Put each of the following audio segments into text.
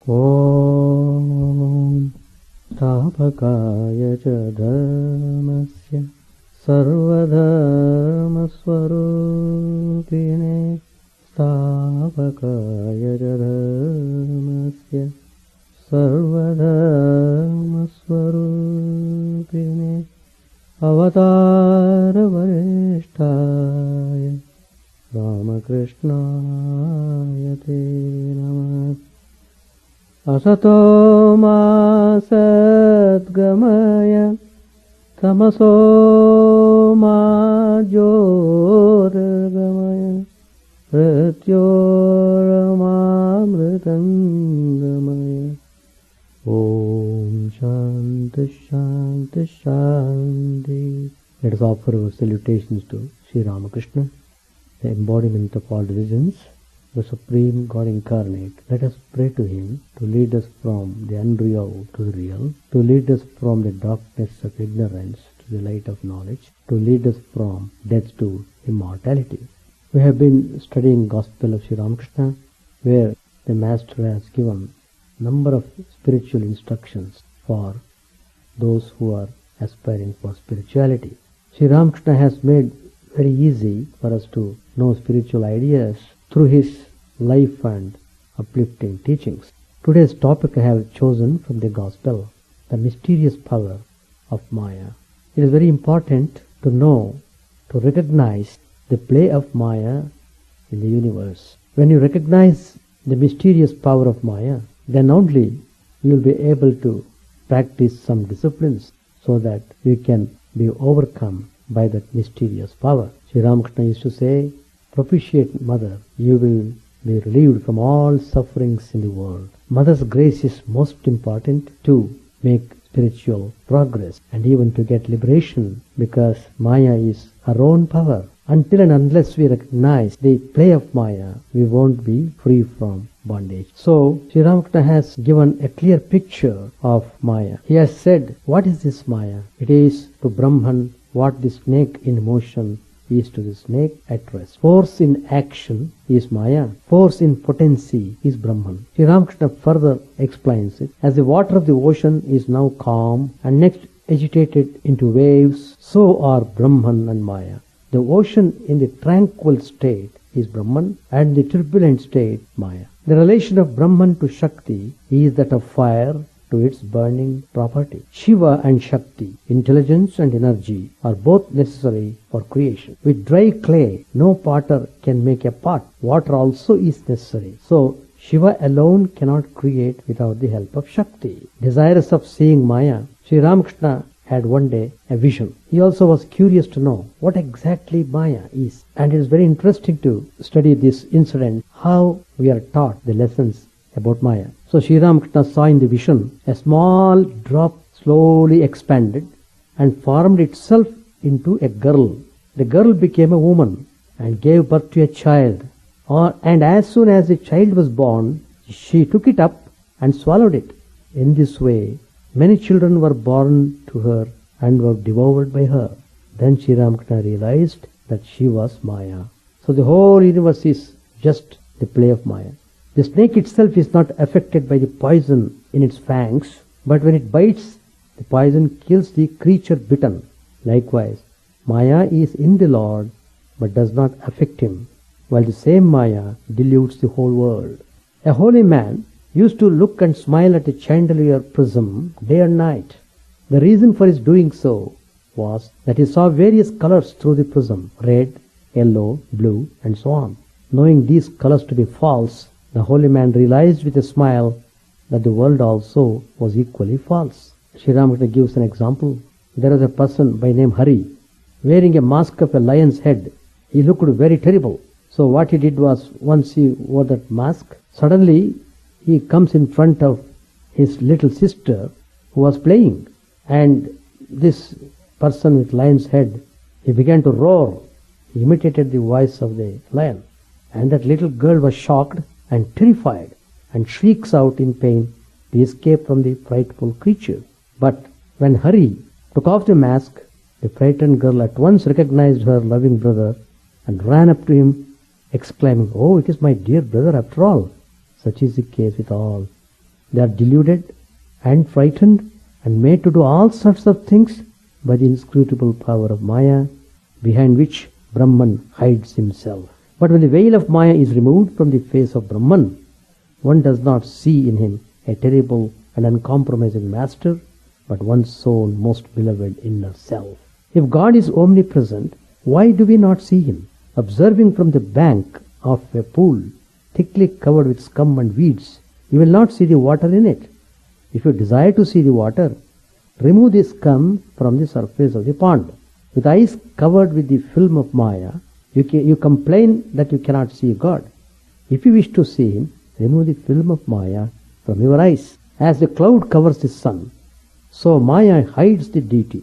Om Tapakaya cha dharmasya sarvadharmasvarupine Tapakaya cha dharmasya sarvadharmasvarupine Avatara Varishtaya Ramakrishna te Namah. Asato ma satgamaya tamaso ma jyotirgamaya mrityoramamritangamaya. Om Shanti Shanti Shanti. Let us offer our salutations to Sri Ramakrishna, the embodiment of all religions, the Supreme God Incarnate. Let us pray to Him to lead us from the unreal to the real, to lead us from the darkness of ignorance to the light of knowledge, to lead us from death to immortality. We have been studying Gospel of Sri Ramakrishna, where the Master has given number of spiritual instructions for those who are aspiring for spirituality. Sri Ramakrishna has made very easy for us to know spiritual ideas through his life and uplifting teachings. Today's topic I have chosen from the Gospel, the mysterious power of Maya. It is very important to know, to recognize the play of Maya in the universe. When you recognize the mysterious power of Maya, then only you will be able to practice some disciplines so that you can be overcome by that mysterious power. Sri Ramakrishna used to say, "Propitiate Mother, you will be relieved from all sufferings in the world." Mother's grace is most important to make spiritual progress and even to get liberation, because Maya is her own power. Until and unless we recognize the play of Maya, we won't be free from bondage. So, Sri Ramakrishna has given a clear picture of Maya. He has said, what is this Maya? It is to Brahman what the snake in motion is to the snake at rest. Force in action is Maya. Force in potency is Brahman. Sri Ramakrishna further explains it. As the water of the ocean is now calm and next agitated into waves, so are Brahman and Maya. The ocean in the tranquil state is Brahman and the turbulent state Maya. The relation of Brahman to Shakti is that of fire to its burning property. Shiva and Shakti, intelligence and energy, are both necessary for creation. With dry clay, no potter can make a pot. Water also is necessary. So, Shiva alone cannot create without the help of Shakti. Desirous of seeing Maya, Sri Ramakrishna had one day a vision. He also was curious to know what exactly Maya is. And it is very interesting to study this incident, how we are taught the lessons about Maya. So Sri Ramakrishna saw in the vision a small drop slowly expanded and formed itself into a girl. The girl became a woman and gave birth to a child. And as soon as the child was born, she took it up and swallowed it. In this way, many children were born to her and were devoured by her. Then Sri Ramakrishna realized that she was Maya. So the whole universe is just the play of Maya. The snake itself is not affected by the poison in its fangs, but when it bites, the poison kills the creature bitten. Likewise, Maya is in the Lord, but does not affect him, while the same Maya dilutes the whole world. A holy man used to look and smile at a chandelier prism day and night. The reason for his doing so was that he saw various colors through the prism, red, yellow, blue, and so on. Knowing these colors to be false, the holy man realized with a smile that the world also was equally false. Sri Ramakrishna gives an example. There was a person by name Hari, wearing a mask of a lion's head. He looked very terrible. So what he did was, once he wore that mask, suddenly he comes in front of his little sister who was playing. And this person with lion's head, he began to roar. He imitated the voice of the lion. And that little girl was shocked and terrified and shrieks out in pain to escape from the frightful creature. But when Hari took off the mask, the frightened girl at once recognized her loving brother and ran up to him, exclaiming, "Oh, it is my dear brother after all." Such is the case with all. They are deluded and frightened and made to do all sorts of things by the inscrutable power of Maya, behind which Brahman hides himself. But when the veil of Maya is removed from the face of Brahman, one does not see in him a terrible and uncompromising master, but one's own most beloved inner self. If God is omnipresent, why do we not see him? Observing from the bank of a pool thickly covered with scum and weeds, you will not see the water in it. If you desire to see the water, remove the scum from the surface of the pond. With eyes covered with the film of Maya, you complain that you cannot see God. If you wish to see him, remove the film of Maya from your eyes. As the cloud covers the sun, so Maya hides the deity.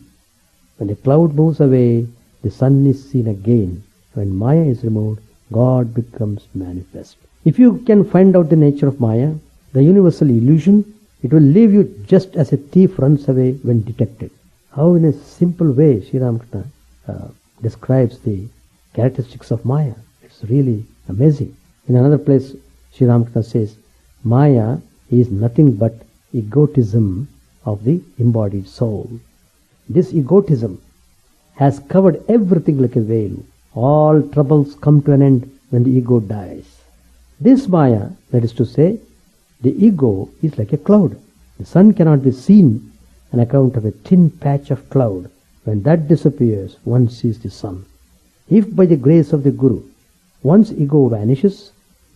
When the cloud moves away, the sun is seen again. When Maya is removed, God becomes manifest. If you can find out the nature of Maya, the universal illusion, it will leave you just as a thief runs away when detected. How in a simple way Sri Ramakrishna describes the characteristics of Maya. It's really amazing. In another place, Sri Ramakrishna says, Maya is nothing but egotism of the embodied soul. This egotism has covered everything like a veil. All troubles come to an end when the ego dies. This Maya, that is to say, the ego is like a cloud. The sun cannot be seen on account of a thin patch of cloud. When that disappears, one sees the sun. If by the grace of the Guru, one's ego vanishes,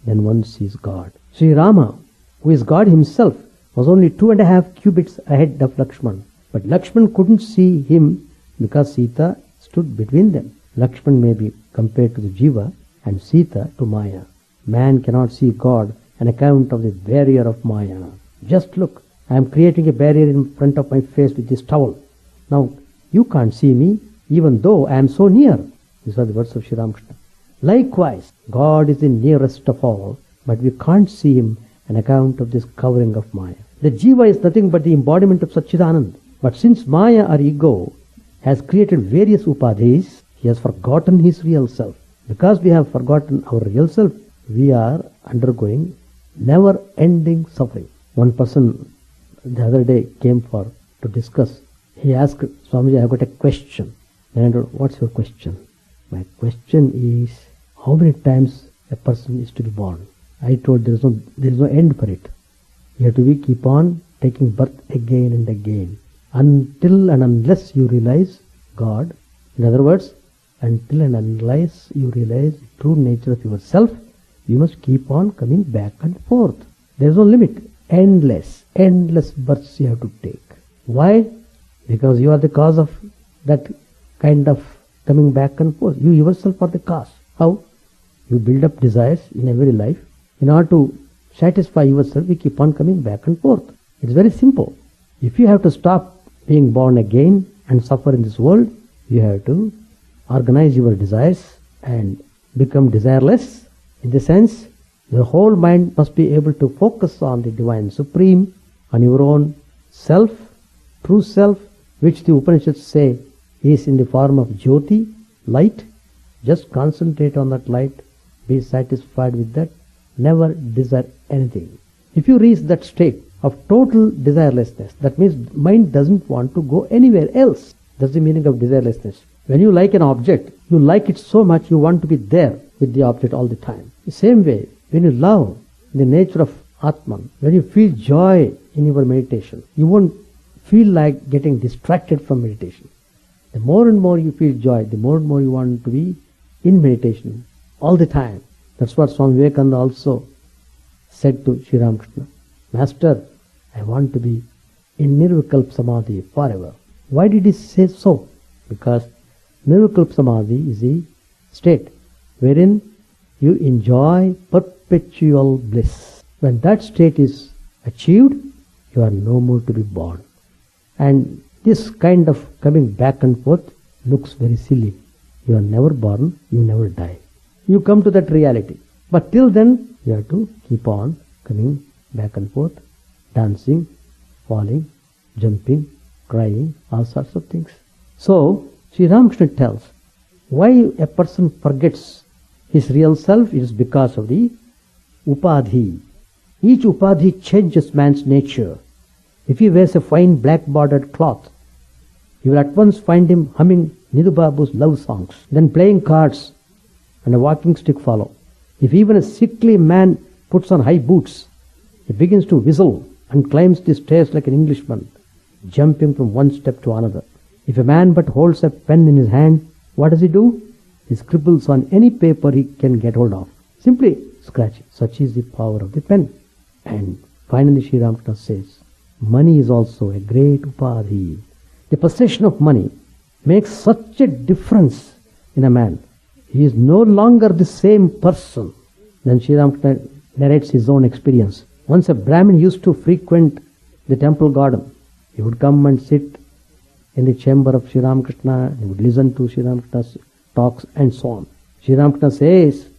then one sees God. Sri Rama, who is God himself, was only 2.5 cubits ahead of Lakshman. But Lakshman couldn't see him because Sita stood between them. Lakshman may be compared to the Jiva and Sita to Maya. Man cannot see God on account of the barrier of Maya. Just look, I am creating a barrier in front of my face with this towel. Now, you can't see me even though I am so near. These are the words of Sri Ramakrishna. Likewise, God is the nearest of all, but we can't see him on account of this covering of Maya. The Jiva is nothing but the embodiment of Satchidananda. But since Maya or ego has created various upadhis, he has forgotten his real self. Because we have forgotten our real self, we are undergoing never-ending suffering. One person the other day came to discuss. He asked, Swamiji, I have got a question. Then I told, what's your question? My question is, how many times a person is to be born? I told there is no end for it. You have to keep on taking birth again and again until and unless you realize God. In other words, until and unless you realize the true nature of yourself, you must keep on coming back and forth. There is no limit. Endless births you have to take. Why? Because you are the cause of that kind of coming back and forth. You yourself are the cause. How? You build up desires in every life. In order to satisfy yourself, you keep on coming back and forth. It's very simple. If you have to stop being born again and suffer in this world, you have to organize your desires and become desireless. In the sense, your whole mind must be able to focus on the Divine Supreme, on your own self, true self, which the Upanishads say is in the form of Jyoti, light. Just concentrate on that light, be satisfied with that, never desire anything. If you reach that state of total desirelessness, that means mind doesn't want to go anywhere else. That's the meaning of desirelessness. When you like an object, you like it so much you want to be there with the object all the time. The same way, when you love the nature of Atman, when you feel joy in your meditation, you won't feel like getting distracted from meditation. The more and more you feel joy, the more and more you want to be in meditation all the time. That's what Swami Vivekananda also said to Sri Ramakrishna. Master, I want to be in Nirvikalpa Samadhi forever. Why did he say so? Because Nirvikalpa Samadhi is the state wherein you enjoy perpetual bliss. When that state is achieved, you are no more to be born. And this kind of coming back and forth looks very silly. You are never born, you never die. You come to that reality. But till then, you have to keep on coming back and forth, dancing, falling, jumping, crying, all sorts of things. So, Sri Ramakrishna tells, why a person forgets his real self is because of the upadhi. Each upadhi changes man's nature. If he wears a fine black bordered cloth, you will at once find him humming Nidhu Babu's love songs, then playing cards and a walking stick follow. If even a sickly man puts on high boots, he begins to whistle and climbs the stairs like an Englishman, jumping from one step to another. If a man but holds a pen in his hand, what does he do? He scribbles on any paper he can get hold of, simply scratching. Such is the power of the pen. And finally Sri Ramakrishna says, money is also a great upadhi. The possession of money makes such a difference in a man. He is no longer the same person. Then Sri Ramakrishna narrates his own experience. Once a Brahmin used to frequent the temple garden. He would come and sit in the chamber of Sri Ramakrishna. He would listen to Sri Ramakrishna's talks and so on. Sri Ramakrishna says,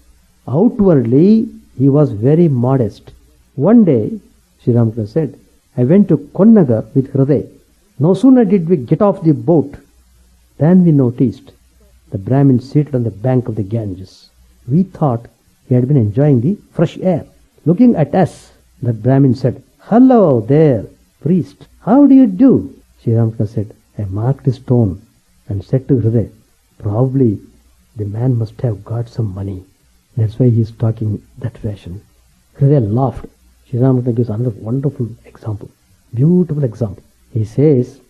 outwardly he was very modest. One day, Sri Ramakrishna said, I went to Konnagar with Hriday. No sooner did we get off the boat than we noticed the Brahmin seated on the bank of the Ganges. We thought he had been enjoying the fresh air. Looking at us, that Brahmin said, hello there, priest. How do you do? Sri Ramakrishna said, I marked his tone and said to Hriday, probably the man must have got some money. That's why he is talking that fashion. Hriday laughed. Sri Ramakrishna gives another wonderful example. Beautiful example. He says,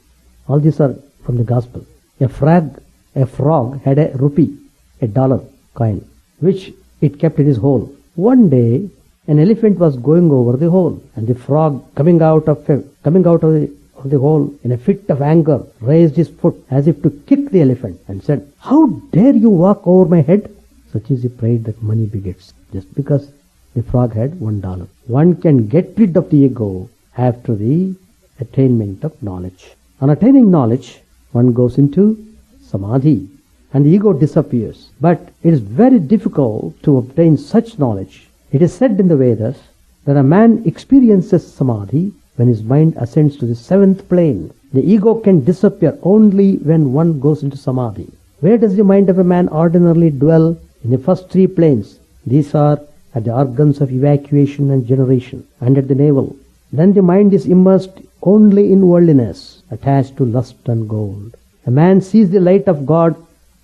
all these are from the gospel. A frog had a rupee, $1 coin, which it kept in his hole. One day, an elephant was going over the hole, and the frog coming out of the hole in a fit of anger, raised his foot as if to kick the elephant and said, how dare you walk over my head? Such is the pride that money begets. Just because the frog had $1. One can get rid of the ego after the attainment of knowledge. On attaining knowledge, one goes into samadhi and the ego disappears. But it is very difficult to obtain such knowledge. It is said in the Vedas that a man experiences samadhi when his mind ascends to the seventh plane. The ego can disappear only when one goes into samadhi. Where does the mind of a man ordinarily dwell? In the first three planes. These are at the organs of evacuation and generation and at the navel. Then the mind is immersed only in worldliness, attached to lust and gold. A man sees the light of God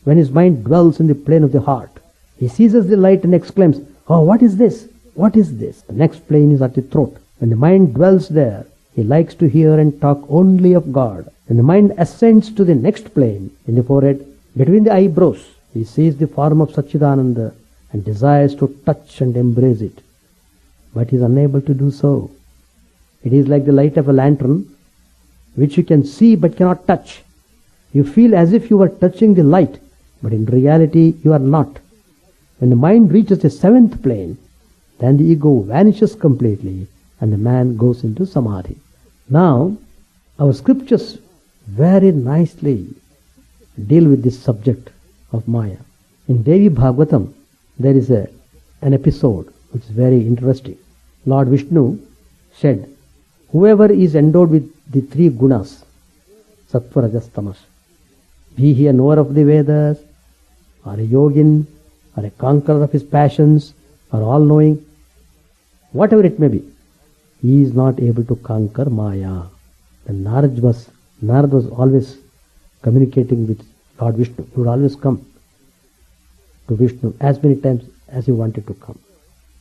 when his mind dwells in the plane of the heart. He seizes the light and exclaims, oh, what is this? What is this? The next plane is at the throat. When the mind dwells there, he likes to hear and talk only of God. When the mind ascends to the next plane, in the forehead, between the eyebrows, he sees the form of Chidananda and desires to touch and embrace it. But he is unable to do so. It is like the light of a lantern, which you can see but cannot touch. You feel as if you are touching the light, but in reality you are not. When the mind reaches the seventh plane, then the ego vanishes completely and the man goes into samadhi. Now, our scriptures very nicely deal with this subject of Maya. In Devi Bhagavatam, there is an episode which is very interesting. Lord Vishnu said, whoever is endowed with the three gunas, sattva, rajas, tamas, be he a knower of the Vedas, or a yogin, or a conqueror of his passions, or all-knowing, whatever it may be, he is not able to conquer Maya. And Narad was always communicating with Lord Vishnu. He would always come to Vishnu as many times as he wanted to come.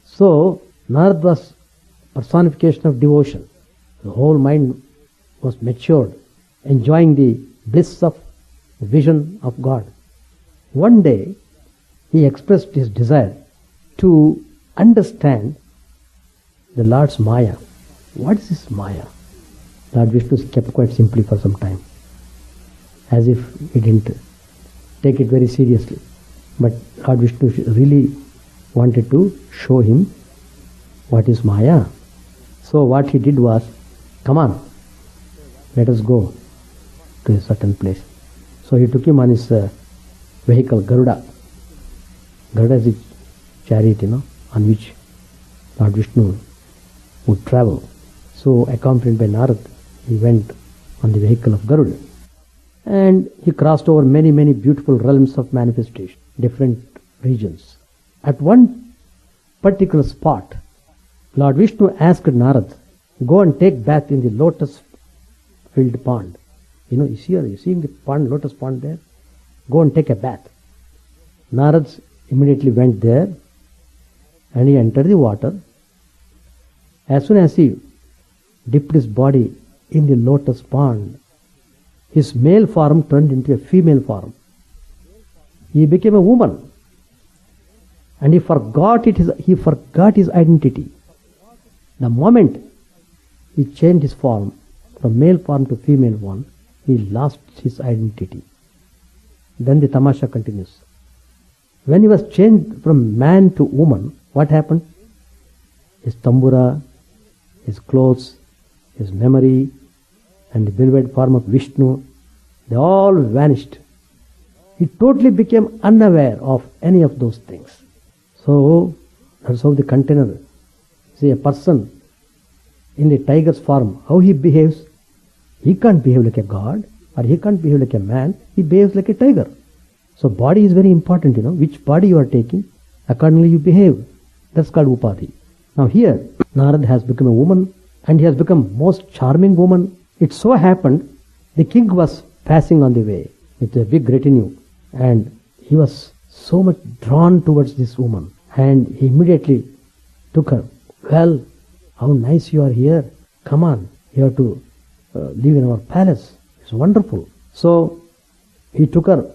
So, Narad was personification of devotion. The whole mind was matured, enjoying the bliss of the vision of God. One day, he expressed his desire to understand the Lord's Maya. What is this Maya? Lord Vishnu kept quite simply for some time, as if he didn't take it very seriously. But Lord Vishnu really wanted to show him what is Maya. So what he did was, come on, let us go to a certain place. So he took him on his vehicle, Garuda. Garuda is a chariot, on which Lord Vishnu would travel. So accompanied by Narad, he went on the vehicle of Garuda. And he crossed over many, many beautiful realms of manifestation, different regions. At one particular spot, Lord Vishnu asked Narad, go and take bath in the lotus-filled pond. You see, you're seeing the pond, lotus pond there? Go and take a bath. Narad immediately went there and he entered the water. As soon as he dipped his body in the lotus pond, his male form turned into a female form. He became a woman. And he forgot his identity. The moment he changed his form from male form to female one, he lost his identity. Then the tamasha continues. When he was changed from man to woman, what happened? His tambura, his clothes, his memory, and the beloved form of Vishnu, they all vanished. He totally became unaware of any of those things. So, that's how the container, see, a person in the tiger's form, how he behaves, he can't behave like a god, or he can't behave like a man, he behaves like a tiger. So body is very important, which body you are taking, accordingly you behave. That's called upadhi. Now here, Narad has become a woman, and he has become most charming woman. It so happened, the king was passing on the way with a big retinue, and he was so much drawn towards this woman, and he immediately took her. Well, how nice you are here. Come on, you have to live in our palace. It's wonderful. So he took her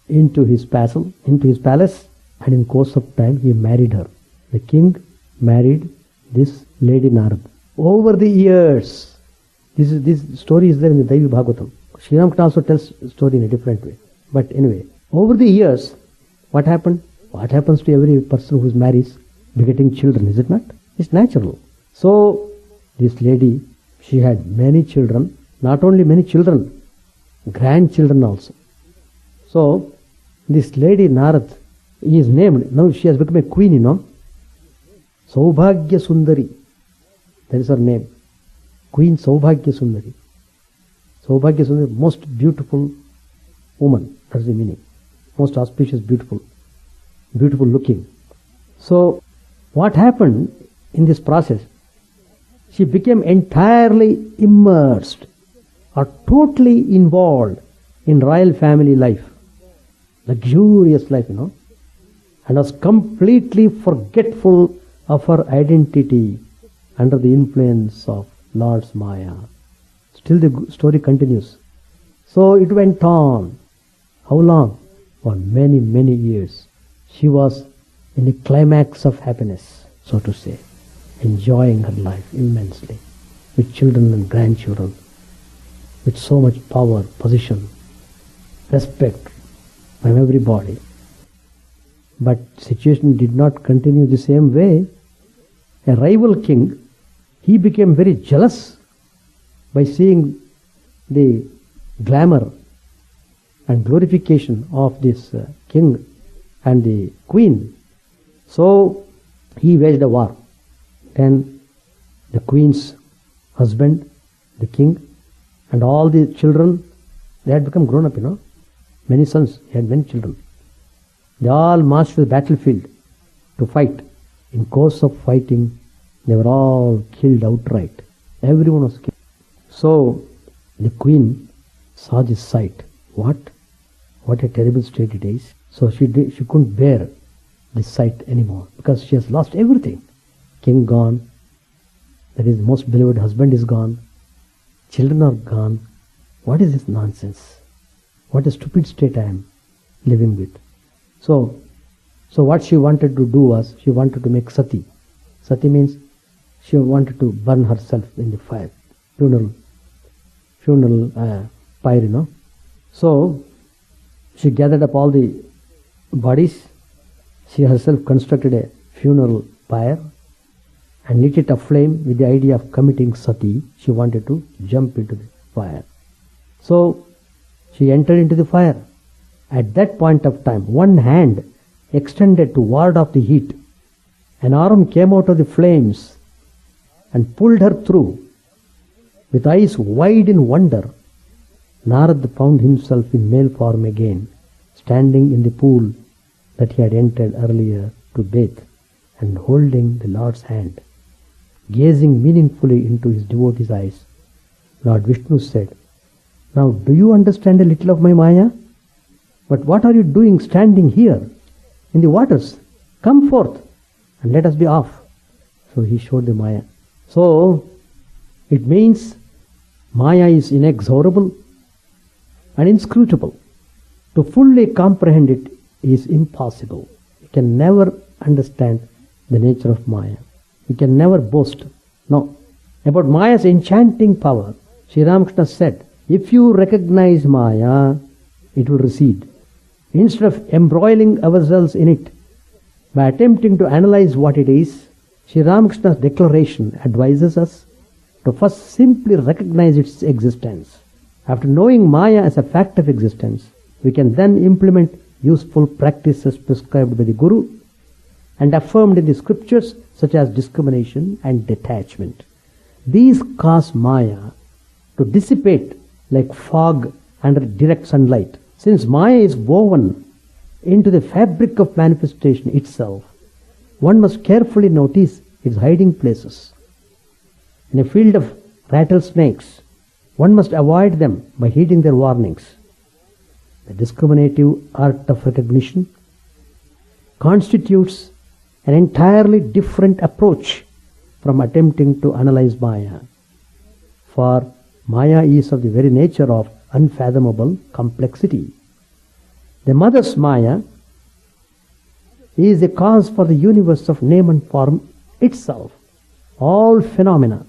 into his palace, and in course of time he married her. The king married this lady Narad. Over the years, this story is there in the Devi Bhagavatam. Sri Ramakrishna also tells the story in a different way. But anyway, over the years, what happened? What happens to every person who marries? Begetting children, is it not? It's natural. So, this lady, she had many children, not only many children, grandchildren also. So, this lady Narad is named, now she has become a queen, Saubhagya Sundari. That is her name. Queen Saubhagya Sundari. Saubhagya Sundari, most beautiful woman. That's the meaning. Most auspicious, beautiful looking. So, what happened in this process? She became entirely immersed or totally involved in royal family life. Luxurious life, and was completely forgetful of her identity under the influence of Lord's Maya. Still the story continues. So it went on. How long? For many, many years. She was in the climax of happiness, so to say, enjoying her life immensely, with children and grandchildren, with so much power, position, respect from everybody. But situation did not continue the same way. A rival king, he became very jealous by seeing the glamour and glorification of this king and the queen. So he waged a war. Then the queen's husband, the king, and all the children, they had become grown up, Many sons, he had many children. They all marched to the battlefield to fight. In course of fighting, they were all killed outright. Everyone was killed. So the queen saw this sight. What a terrible state it is. So she couldn't bear this sight anymore because she has lost everything. King gone, that is most beloved husband is gone, children are gone. What is this nonsense? What a stupid state I am living with. So what she wanted to do was, she wanted to make sati. Sati means she wanted to burn herself in the fire, funeral pyre, So she gathered up all the bodies. She herself constructed a funeral pyre and lit it aflame with the idea of committing sati. She wanted to jump into the fire. So she entered into the fire. At that point of time, one hand extended to ward off the heat. An arm came out of the flames and pulled her through. With eyes wide in wonder, Narad found himself in male form again, standing in the pool that he had entered earlier to bathe and holding the Lord's hand. Gazing meaningfully into his devotee's eyes, Lord Vishnu said, "Now do you understand a little of my Maya? But what are you doing standing here in the waters? Come forth and let us be off." So he showed the Maya. So it means Maya is inexorable and inscrutable. To fully comprehend it is impossible. You can never understand the nature of Maya. You can never boast. No. About Maya's enchanting power, Sri Ramakrishna said, if you recognize Maya, it will recede. Instead of embroiling ourselves in it by attempting to analyze what it is, Sri Ramakrishna's declaration advises us to first simply recognize its existence. After knowing Maya as a fact of existence, we can then implement useful practices prescribed by the Guru and affirmed in the scriptures, such as discrimination and detachment. These cause Maya to dissipate like fog under direct sunlight. Since Maya is woven into the fabric of manifestation itself, one must carefully notice its hiding places. In a field of rattlesnakes, one must avoid them by heeding their warnings. The discriminative art of recognition constitutes an entirely different approach from attempting to analyze Maya. For Maya is of the very nature of unfathomable complexity. The mother's Maya is a cause for the universe of name and form itself. All phenomena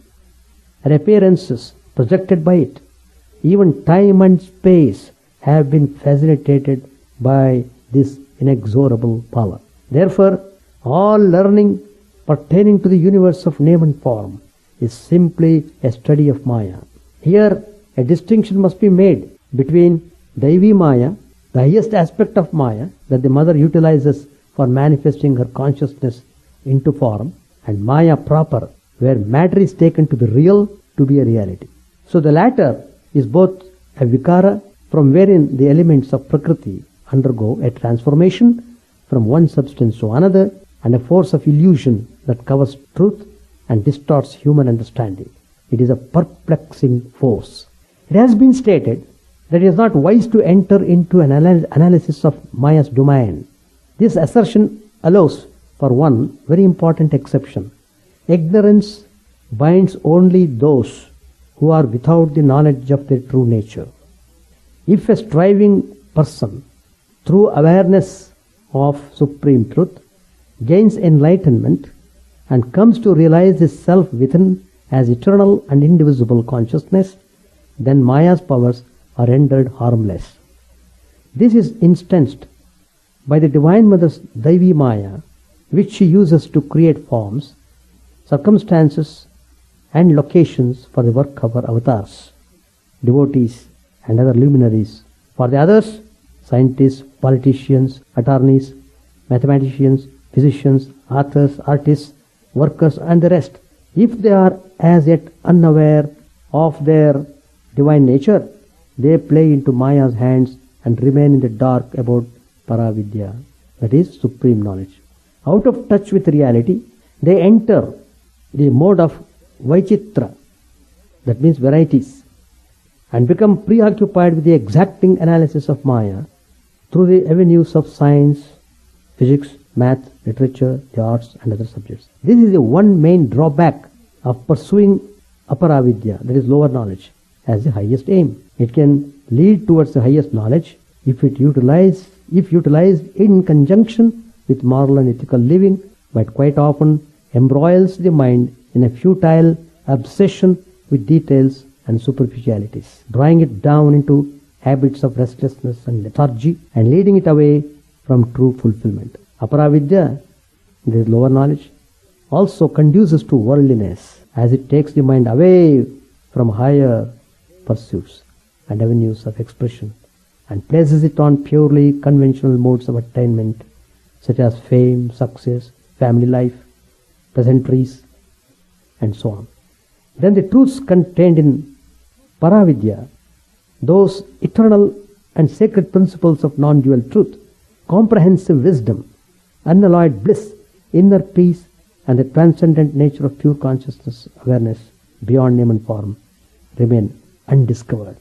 and appearances projected by it, even time and space, have been facilitated by this inexorable power. Therefore, all learning pertaining to the universe of name and form is simply a study of Maya. Here, a distinction must be made between Daivi Maya, the highest aspect of Maya that the mother utilizes for manifesting her consciousness into form, and Maya proper, where matter is taken to be real, to be a reality. So the latter is both a vikara, from wherein the elements of Prakriti undergo a transformation from one substance to another, and a force of illusion that covers truth and distorts human understanding. It is a perplexing force. It has been stated that it is not wise to enter into an analysis of Maya's domain. This assertion allows for one very important exception. Ignorance binds only those who are without the knowledge of their true nature. If a striving person, through awareness of supreme truth, gains enlightenment and comes to realize his self within as eternal and indivisible consciousness, then Maya's powers are rendered harmless. This is instanced by the Divine Mother's Daivi Maya, which she uses to create forms, circumstances, and locations for the work of her avatars, devotees, and other luminaries. For the others, scientists, politicians, attorneys, mathematicians, physicians, authors, artists, workers, and the rest. If they are as yet unaware of their divine nature, they play into Maya's hands and remain in the dark about Paravidya, that is, supreme knowledge. Out of touch with reality, they enter the mode of Vaichitra, that means varieties, and become preoccupied with the exacting analysis of Maya through the avenues of science, physics, math, literature, the arts, and other subjects. This is the one main drawback of pursuing Aparavidya, that is lower knowledge, as the highest aim. It can lead towards the highest knowledge if utilized in conjunction with moral and ethical living, but quite often embroils the mind in a futile obsession with details and superficialities, drawing it down into habits of restlessness and lethargy and leading it away from true fulfillment. Aparavidya, there is lower knowledge, also conduces to worldliness, as it takes the mind away from higher pursuits and avenues of expression and places it on purely conventional modes of attainment, such as fame, success, family life, pleasantries, and so on. Then the truths contained in Paravidya, those eternal and sacred principles of non-dual truth, comprehensive wisdom, unalloyed bliss, inner peace, and the transcendent nature of pure consciousness awareness beyond name and form remain undiscovered.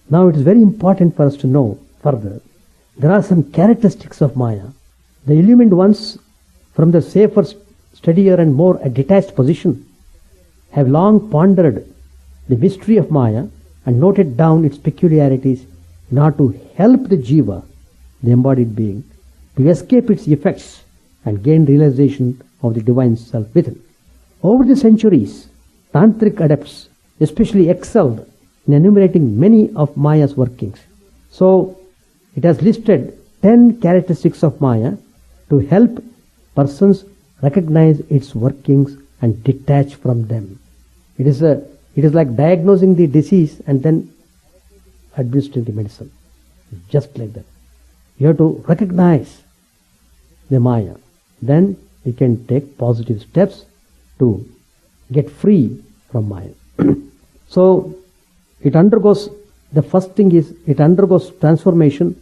Now it is very important for us to know further, there are some characteristics of Maya. The illumined ones, from the safer, steadier and more detached position, have long pondered the mystery of Maya and noted down its peculiarities in order to help the jiva, the embodied being, to escape its effects and gain realization of the divine self within. Over the centuries, tantric adepts especially excelled in enumerating many of Maya's workings. So, it has listed 10 characteristics of Maya to help persons recognize its workings and detach from them. It is like diagnosing the disease and then administering the medicine. Just like that. You have to recognize the Maya. Then you can take positive steps to get free from Maya. So, it undergoes, the first thing is, it undergoes transformation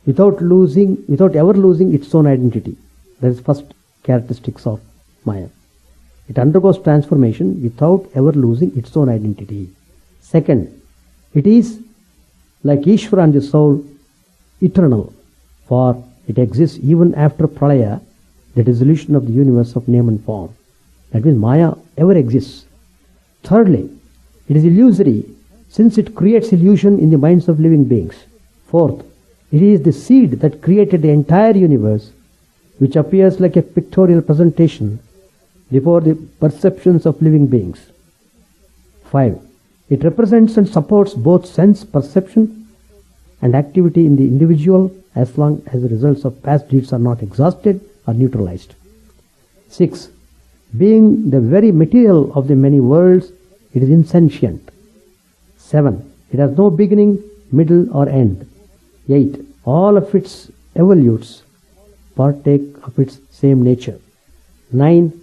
without ever losing its own identity. That is first characteristics of Maya. It undergoes transformation without ever losing its own identity. Second, it is like Ishvara and the soul, eternal, for it exists even after Pralaya, the dissolution of the universe of name and form. That means Maya ever exists. Thirdly, it is illusory since it creates illusion in the minds of living beings. Fourth, it is the seed that created the entire universe, which appears like a pictorial presentation before the perceptions of living beings. 5. It represents and supports both sense perception and activity in the individual as long as the results of past deeds are not exhausted or neutralized. 6. Being the very material of the many worlds, it is insentient. 7. It has no beginning, middle or end. 8. All of its evolutes partake of its same nature. 9.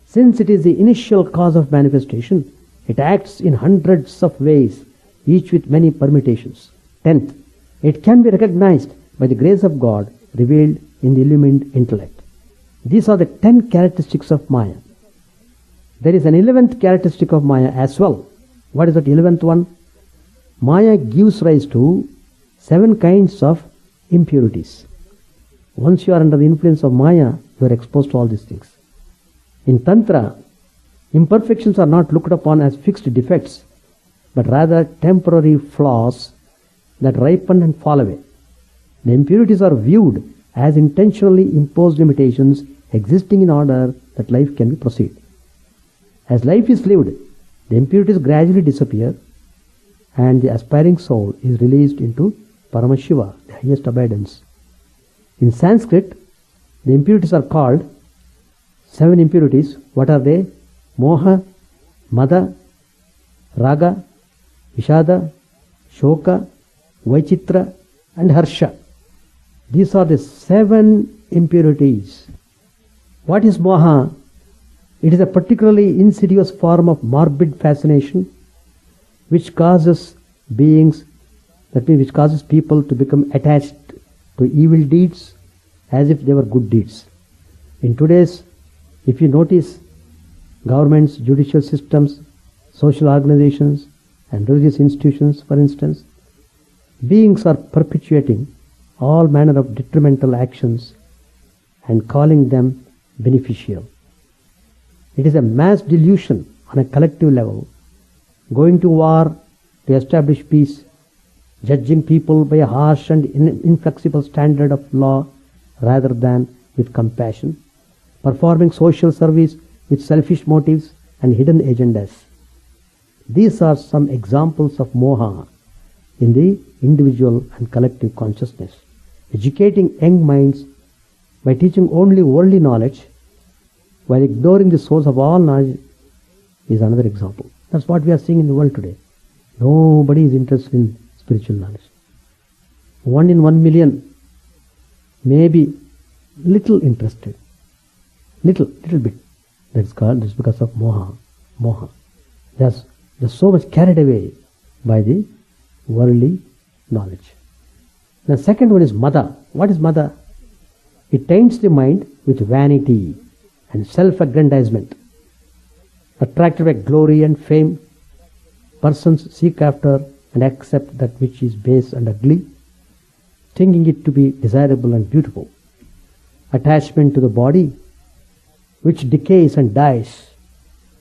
Since it is the initial cause of manifestation, it acts in hundreds of ways, each with many permutations. 10th, it can be recognized by the grace of God revealed in the illumined intellect. These are the 10 characteristics of Maya. There is an 11th characteristic of Maya as well. What is that 11th one? Maya gives rise to 7 kinds of impurities. Once you are under the influence of Maya, you are exposed to all these things. In Tantra, imperfections are not looked upon as fixed defects, but rather temporary flaws that ripen and fall away. The impurities are viewed as intentionally imposed limitations existing in order that life can be proceed. As life is lived, the impurities gradually disappear and the aspiring soul is released into Paramashiva, the highest abidance. In Sanskrit, the impurities are called 7 impurities. What are they? Moha, Mada, Raga, Vishada, Shoka, Vaichitra and Harsha. These are the 7 impurities. What is Moha? It is a particularly insidious form of morbid fascination which causes beings, that means which causes people to become attached to evil deeds as if they were good deeds. In today's, if you notice, governments, judicial systems, social organizations and religious institutions, for instance, beings are perpetuating all manner of detrimental actions and calling them beneficial. It is a mass delusion on a collective level, going to war to establish peace, judging people by a harsh and inflexible standard of law rather than with compassion, performing social service with selfish motives and hidden agendas. These are some examples of moha in the individual and collective consciousness. Educating young minds by teaching only worldly knowledge while ignoring the source of all knowledge is another example. That's what we are seeing in the world today. Nobody is interested in spiritual knowledge. 1 in 1 million may be little interested. Little bit. That's because of moha. They're so much carried away by the worldly knowledge. The second one is mada. What is mada? It taints the mind with vanity and self-aggrandizement. Attracted by glory and fame, persons seek after and accept that which is base and ugly, thinking it to be desirable and beautiful. Attachment to the body, which decays and dies.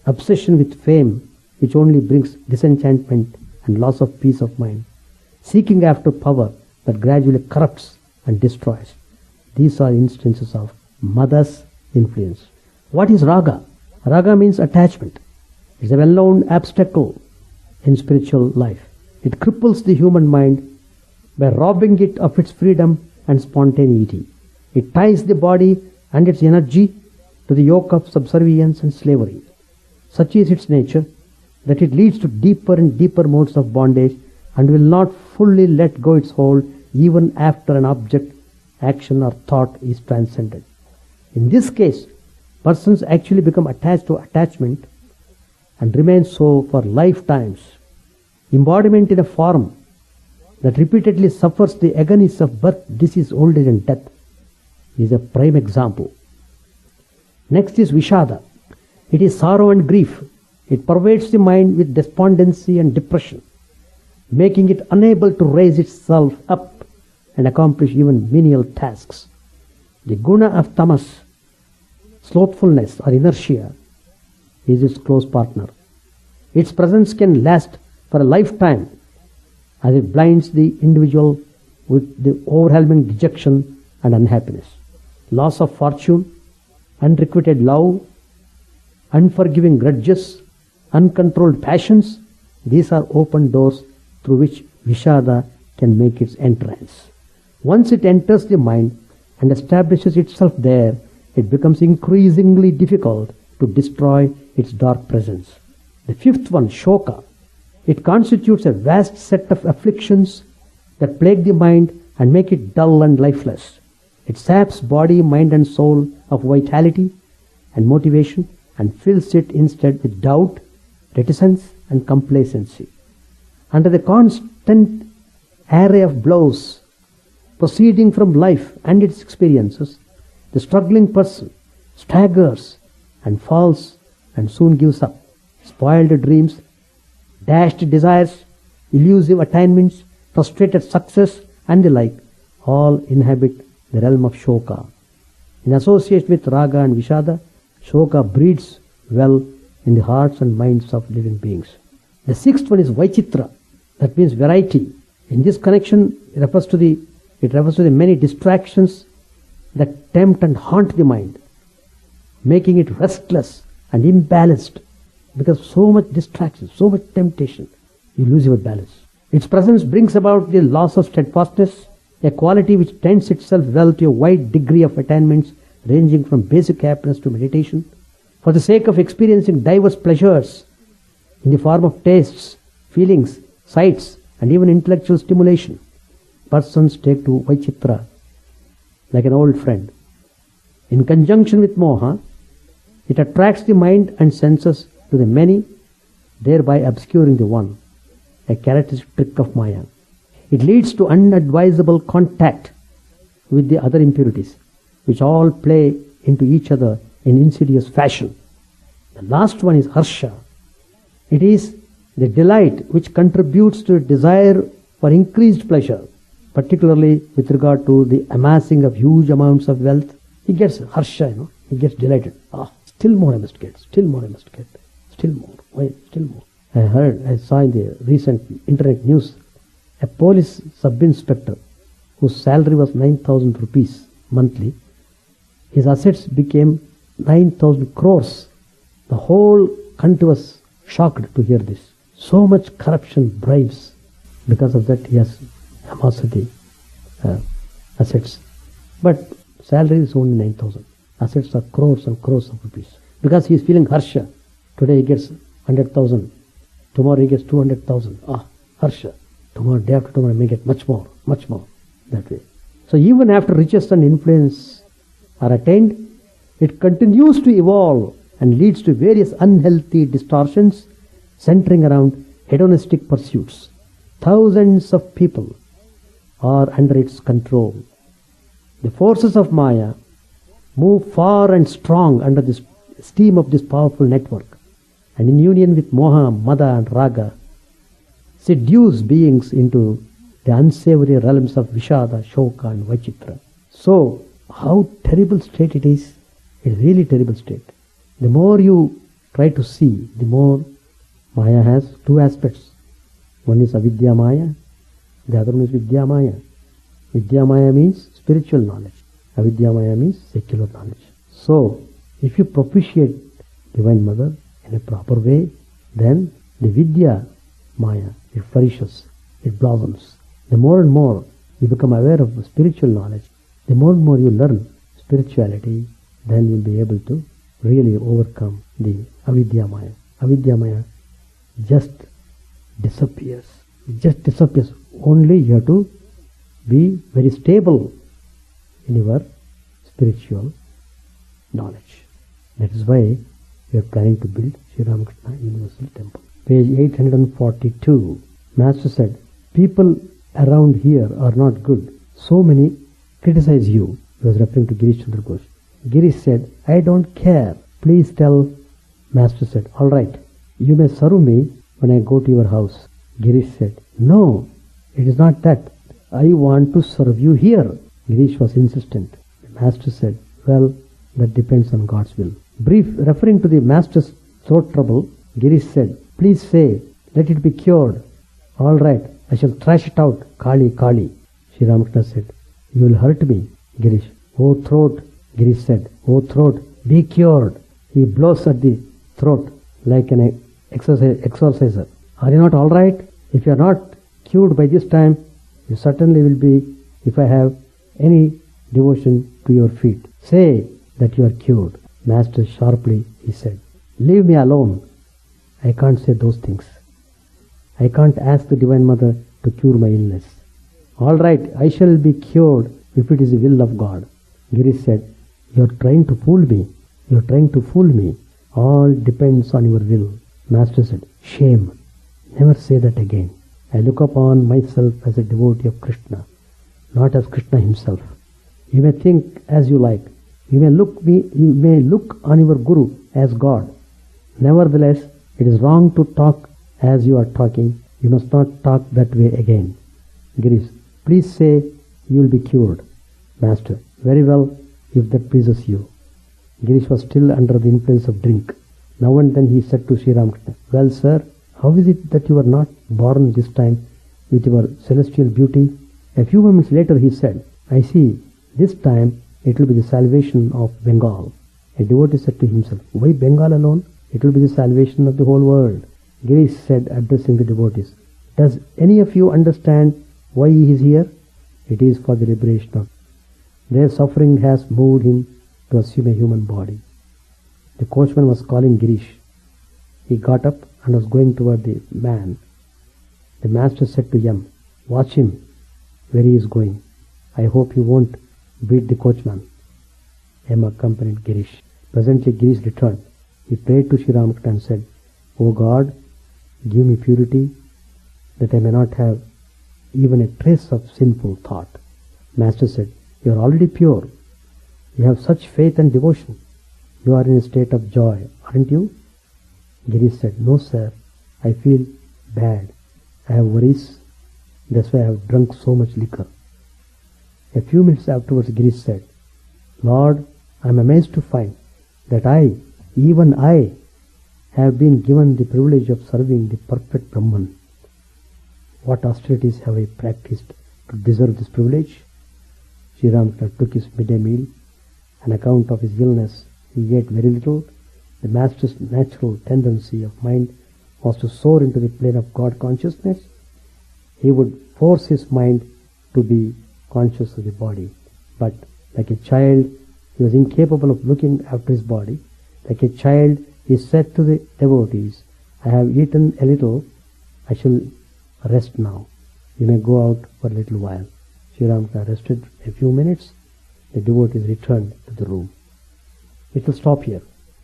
Obsession with fame, which only brings disenchantment and loss of peace of mind. Seeking after power that gradually corrupts and destroys. These are instances of mother's influence. What is raga? Raga means attachment. It's a well-known obstacle in spiritual life. It cripples the human mind by robbing it of its freedom and spontaneity. It ties the body and its energy to the yoke of subservience and slavery. Such is its nature that it leads to deeper and deeper modes of bondage and will not fully let go its hold even after an object, action or thought is transcended. In this case, persons actually become attached to attachment and remain so for lifetimes. Embodiment in a form that repeatedly suffers the agonies of birth, disease, old age and death is a prime example. Next is Vishada. It is sorrow and grief. It pervades the mind with despondency and depression, making it unable to raise itself up and accomplish even menial tasks. The guna of tamas, slothfulness or inertia, is its close partner. Its presence can last for a lifetime as it blinds the individual with the overwhelming dejection and unhappiness. Loss of fortune, unrequited love, unforgiving grudges, uncontrolled passions, these are open doors through which Vishada can make its entrance. Once it enters the mind and establishes itself there, it becomes increasingly difficult to destroy its dark presence. The fifth one, Shoka. It constitutes a vast set of afflictions that plague the mind and make it dull and lifeless. It saps body, mind and soul of vitality and motivation and fills it instead with doubt, reticence and complacency. Under the constant array of blows proceeding from life and its experiences, the struggling person staggers and falls and soon gives up. Spoiled dreams, dashed desires, elusive attainments, frustrated success and the like all inhabit the realm of Shoka. In association with Raga and Vishada, Shoka breeds well in the hearts and minds of living beings. The sixth one is Vaichitra, that means variety. In this connection, it refers to the many distractions that tempt and haunt the mind, making it restless and imbalanced. Because so much distraction, so much temptation, you lose your balance. Its presence brings about the loss of steadfastness, a quality which tends itself well to a wide degree of attainments ranging from basic happiness to meditation. For the sake of experiencing diverse pleasures in the form of tastes, feelings, sights and even intellectual stimulation, persons take to Vaichitra like an old friend. In conjunction with Moha, it attracts the mind and senses to the many, thereby obscuring the one, a characteristic trick of Maya. It leads to unadvisable contact with the other impurities, which all play into each other in insidious fashion. The last one is Harsha. It is the delight which contributes to a desire for increased pleasure, particularly with regard to the amassing of huge amounts of wealth. He gets Harsha, he gets delighted. Still more I must get, still more I must get. Still more, why, still more. I saw in the recent internet news, a police sub-inspector whose salary was 9,000 rupees monthly, his assets became 9,000 crores. The whole country was shocked to hear this. So much corruption, bribes. Because of that he has amassed the assets. But salary is only 9,000. Assets are crores and crores of rupees. Because he is feeling harsha. Today he gets 100,000. Tomorrow he gets 200,000. Harsha. Tomorrow, day after tomorrow, I may get much more. That way. So even after riches and influence are attained, it continues to evolve and leads to various unhealthy distortions centering around hedonistic pursuits. Thousands of people are under its control. The forces of Maya move far and strong under this steam of this powerful network, and in union with Moha, Mada and Raga, seduce beings into the unsavory realms of Vishada, Shoka and Vachitra. So, how terrible state it is. It's really terrible state. The more you try to see, the more Maya has two aspects. One is Avidya Maya, the other one is Vidya Maya. Vidya Maya means spiritual knowledge. Avidya Maya means secular knowledge. So, if you propitiate Divine Mother in a proper way, then the Vidya Maya, it flourishes, it blossoms. The more and more you become aware of spiritual knowledge, the more and more you learn spirituality, then you'll be able to really overcome the Avidya Maya. Avidya Maya just disappears. It just disappears. Only you have to be very stable in your spiritual knowledge. That is why we are planning to build Sri Ramakrishna Universal Temple. Page 842. Master said, people around here are not good. So many criticize you. He was referring to Girish Chandra Ghosh. Girish said, I don't care. Please tell. Master said, all right, you may serve me when I go to your house. Girish said, no, it is not that. I want to serve you here. Girish was insistent. The Master said, well, that depends on God's will. Referring to the Master's throat trouble, Girish said, please say, let it be cured. All right, I shall thrash it out. Kali, Kali. Sri Ramakrishna said, you will hurt me. Girish, oh throat. Girish said, oh throat, be cured. He blows at the throat like an exorciser. Are you not all right? If you are not cured by this time, you certainly will be if I have any devotion to your feet. Say that you are cured. Master sharply, he said, leave me alone. I can't say those things. I can't ask the Divine Mother to cure my illness. All right, I shall be cured if it is the will of God. Girish said, you are trying to fool me. You are trying to fool me. All depends on your will. Master said, shame. Never say that again. I look upon myself as a devotee of Krishna, not as Krishna himself. You may think as you like. You may look on your Guru as God. Nevertheless, it is wrong to talk as you are talking. You must not talk that way again. Girish, please say you will be cured. Master, very well, if that pleases you. Girish was still under the influence of drink. Now and then he said to Sri Ramakrishna, well, sir, how is it that you are not born this time with your celestial beauty? A few moments later he said, I see, this time it will be the salvation of Bengal. A devotee said to himself, why Bengal alone? It will be the salvation of the whole world. Girish said, addressing the devotees, does any of you understand why he is here? It is for the liberation of their suffering has moved him to assume a human body. The coachman was calling Girish. He got up and was going toward the man. The Master said to Yam, watch him where he is going. I hope he won't beat the coachman. Yam accompanied Girish. Presently Girish returned. He prayed to Sri Ramakrishna and said, O God, give me purity that I may not have even a trace of sinful thought. Master said, you are already pure. You have such faith and devotion. You are in a state of joy, aren't you? Girish said, no sir, I feel bad. I have worries. That's why I have drunk so much liquor. A few minutes afterwards Girish said, Lord, I am amazed to find that even I, have been given the privilege of serving the perfect Brahman. What austerities have I practiced to deserve this privilege? Sri Ramakrishna took his midday meal. On account of his illness, he ate very little. The Master's natural tendency of mind was to soar into the plane of God consciousness. He would force his mind to be conscious of the body. But like a child, he was incapable of looking after his body. Like a child, he said to the devotees, I have eaten a little, I shall rest now. You may go out for a little while. Sri Ramakrishna rested a few minutes. The devotees returned to the room. It will stop here.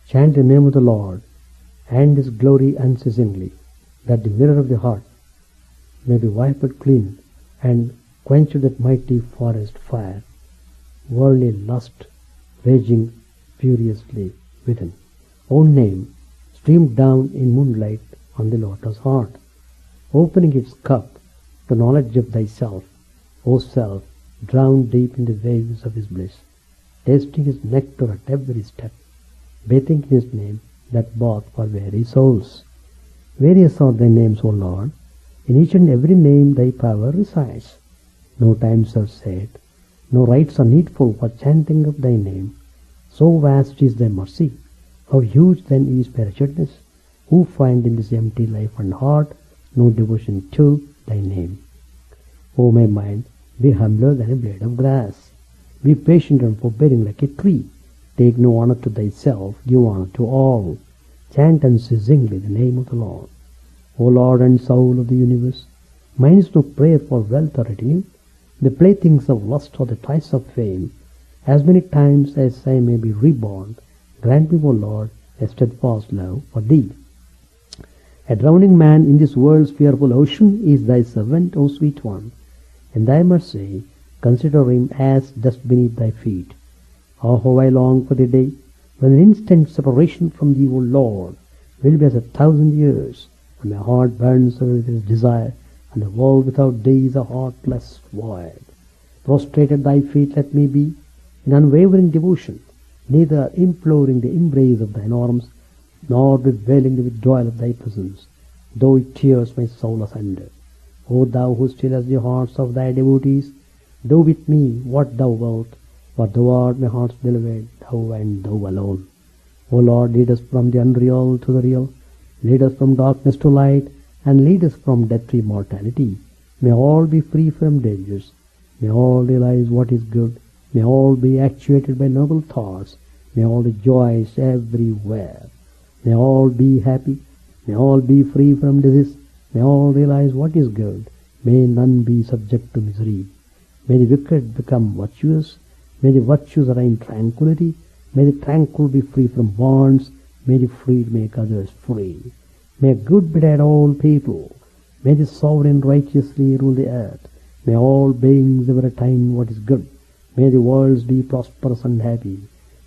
Chant the name of the Lord and His glory unceasingly, that the mirror of the heart may be wiped clean and quench that mighty forest fire, worldly lust raging furiously within. own name streamed down in moonlight on the lotus heart, opening its cup to knowledge of thyself, O self, drowned deep in the waves of his bliss, tasting his nectar at every step, bathing in his name, that bath for weary souls. Various are thy names, O Lord. In each and every name thy power resides. No times are set, no rites are needful for chanting of thy name. So vast is thy mercy, how huge then is my wretchedness, who find in this empty life and heart no devotion to thy name. O my mind, be humbler than a blade of grass. Be patient and forbearing like a tree. Take no honor to thyself, give honor to all. Chant unceasingly the name of the Lord. O Lord and soul of the universe, mine is no prayer for wealth or retinue, the playthings of lust or the toys of fame. As many times as I may be reborn, grant me, O Lord, a steadfast love for thee. A drowning man in this world's fearful ocean is thy servant, O sweet one. In thy mercy, consider him as dust beneath thy feet. Oh, how I long for the day when an instant separation from thee, O Lord, will be as 1,000 years, and my heart burns with his desire, and the world without thee is a heartless void. Prostrate at thy feet let me be, in unwavering devotion, neither imploring the embrace of thine arms, nor bewailing the withdrawal of thy presence, though it tears my soul asunder. O thou who stillest the hearts of thy devotees, do with me what thou wilt, for thou art my heart's beloved, thou and thou alone. O Lord, lead us from the unreal to the real, lead us from darkness to light, and lead us from death to immortality. May all be free from dangers, may all realize what is good, may all be actuated by noble thoughts, may all rejoice everywhere, may all be happy, may all be free from disease, may all realize what is good, may none be subject to misery. May the wicked become virtuous, may the virtuous reign tranquility, may the tranquil be free from bonds, may the freed make others free. May good betide all people, may the sovereign righteously rule the earth, may all beings ever attain what is good, may the worlds be prosperous and happy,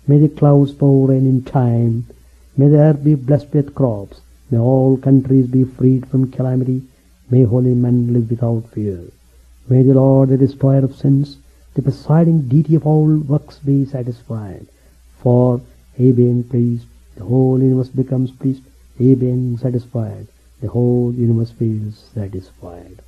may the clouds pour rain in time, may the earth be blessed with crops, may all countries be freed from calamity, may holy men live without fear. May the Lord, the destroyer of sins, the presiding deity of all works, be satisfied. For, he being pleased, the whole universe becomes pleased. He being satisfied, the whole universe feels satisfied.